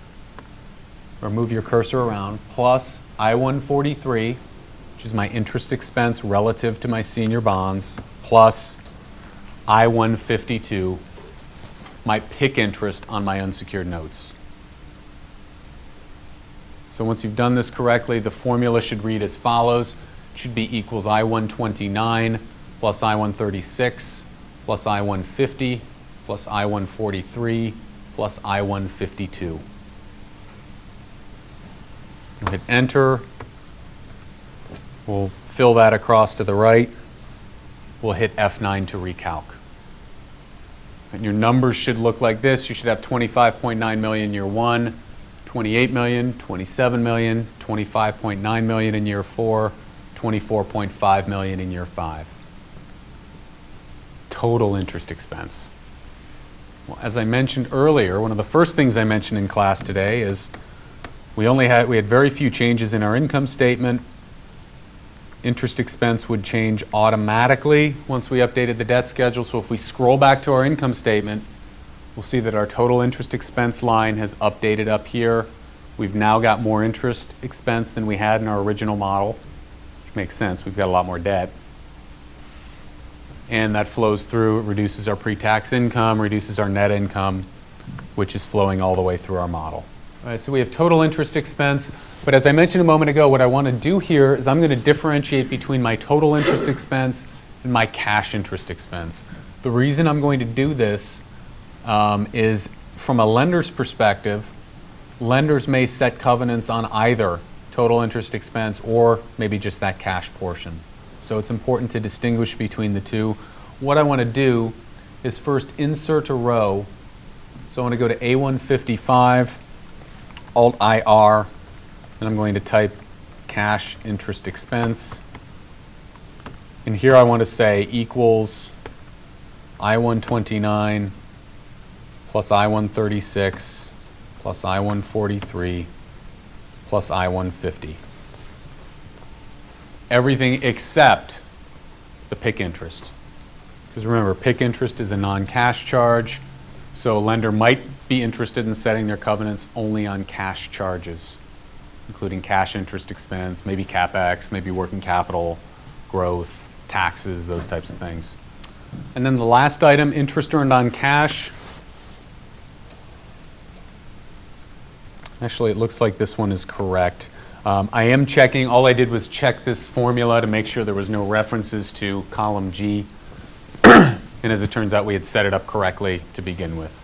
or move your cursor around, plus I-143, which is my interest expense relative to my senior bonds, plus I-152, my PIK interest on my unsecured notes. So once you've done this correctly, the formula should read as follows. It should be equals I-129 plus I-136 plus I-150 plus I-143 plus I-152. We'll hit enter. We'll fill that across to the right. We'll hit F9 to recalc. And your numbers should look like this. You should have 25.9 million year 1, 28 million, 27 million, 25.9 million in year 4, 24.5 million in year 5. Total interest expense. Well, as I mentioned earlier, one of the first things I mentioned in class today is we had very few changes in our income statement. Interest expense would change automatically once we updated the debt schedule. So if we scroll back to our income statement, we'll see that our total interest expense line has updated up here. We've now got more interest expense than we had in our original model, which makes sense. We've got a lot more debt. And that flows through, it reduces our pre-tax income, reduces our net income, which is flowing all the way through our model. All right, so we have total interest expense, but as I mentioned a moment ago, what I want to do here is I'm going to differentiate between my total interest expense and my cash interest expense. The reason I'm going to do this is from a lender's perspective, lenders may set covenants on either total interest expense or maybe just that cash portion. So it's important to distinguish between the two. What I want to do is first insert a row. So I want to go to A155, Alt-IR, and I'm going to type cash interest expense. And here I want to say equals I-129 plus I-136 plus I-143 plus I-150. Everything except the PIK interest. Because remember, PIK interest is a non-cash charge, so a lender might be interested in setting their covenants only on cash charges, including cash interest expense, maybe CapEx, maybe working capital, growth, taxes, those types of things. And then the last item, interest earned on cash. Actually, it looks like this one is correct. I am checking, all I did was check this formula to make sure there was no references to column G. And as it turns out, we had set it up correctly to begin with.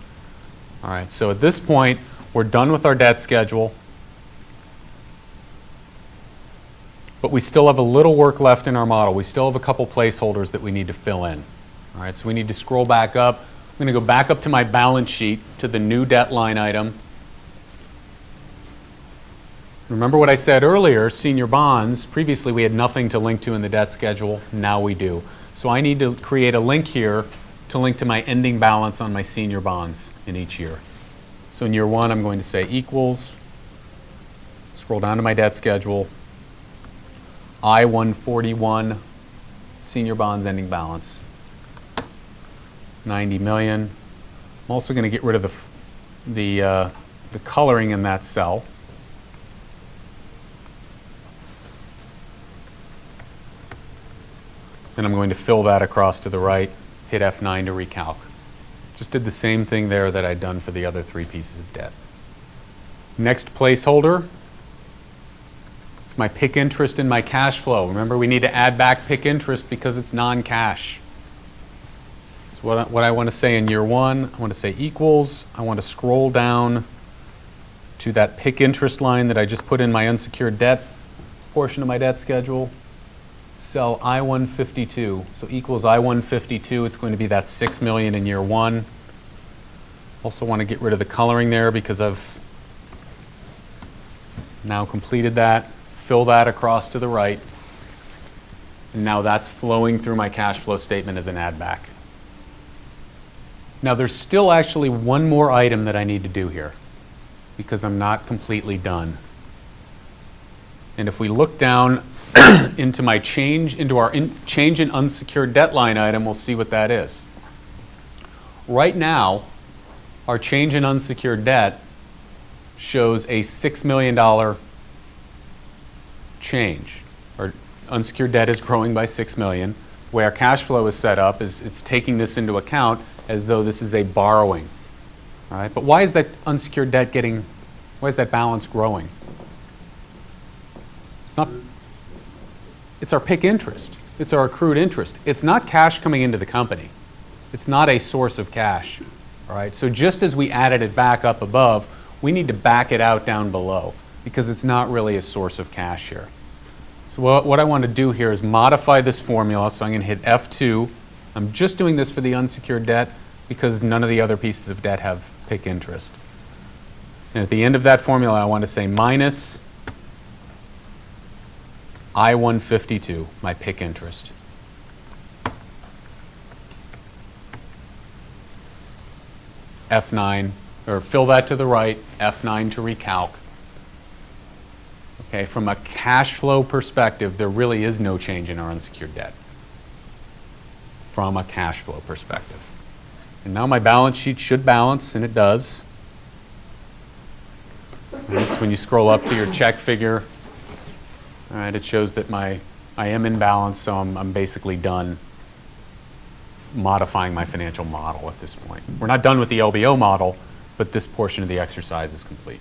All right, so at this point, we're done with our debt schedule. But we still have a little work left in our model. We still have a couple placeholders that we need to fill in. All right, so we need to scroll back up. I'm going to go back up to my balance sheet to the new debt line item. Remember what I said earlier, senior bonds, previously we had nothing to link to in the debt schedule, now we do. So I need to create a link here to link to my ending balance on my senior bonds in each year. So in year one, I'm going to say equals, scroll down to my debt schedule, I-141 senior bonds ending balance, 90 million. I'm also going to get rid of the coloring in that cell. Then I'm going to fill that across to the right, hit F9 to recalc. Just did the same thing there that I'd done for the other three pieces of debt. Next placeholder is my PIK interest in my cash flow. Remember, we need to add back PIK interest because it's non-cash. So what I want to say in year one, I want to say equals. I want to scroll down to that PIK interest line that I just put in my unsecured debt portion of my debt schedule. Cell I-152, so equals I-152, it's going to be that $6 million in year one. Also want to get rid of the coloring there because I've now completed that. Fill that across to the right. And now that's flowing through my cash flow statement as an add back. Now there's still actually one more item that I need to do here because I'm not completely done. And if we look down into my change in unsecured debt line item, we'll see what that is. Right now, our change in unsecured debt shows a $6 million change. Our unsecured debt is growing by $6 million. The way our cash flow is set up is it's taking this into account as though this is a borrowing. All right? But why is that unsecured debt why is that balance growing? It's our PIK interest. It's our accrued interest. It's not cash coming into the company. It's not a source of cash. All right? So just as we added it back up above, we need to back it out down below because it's not really a source of cash here. So what I want to do here is modify this formula. So I'm going to hit F2. I'm just doing this for the unsecured debt because none of the other pieces of debt have PIK interest. And at the end of that formula, I want to say minus I-152, my PIK interest. F9, or fill that to the right, F9 to recalc. Okay, from a cash flow perspective, there really is no change in our unsecured debt. From a cash flow perspective. And now my balance sheet should balance, and it does. And so when you scroll up to your check figure, all right, it shows that I am in balance, so I'm basically done modifying my financial model at this point. We're not done with the LBO model, but this portion of the exercise is complete.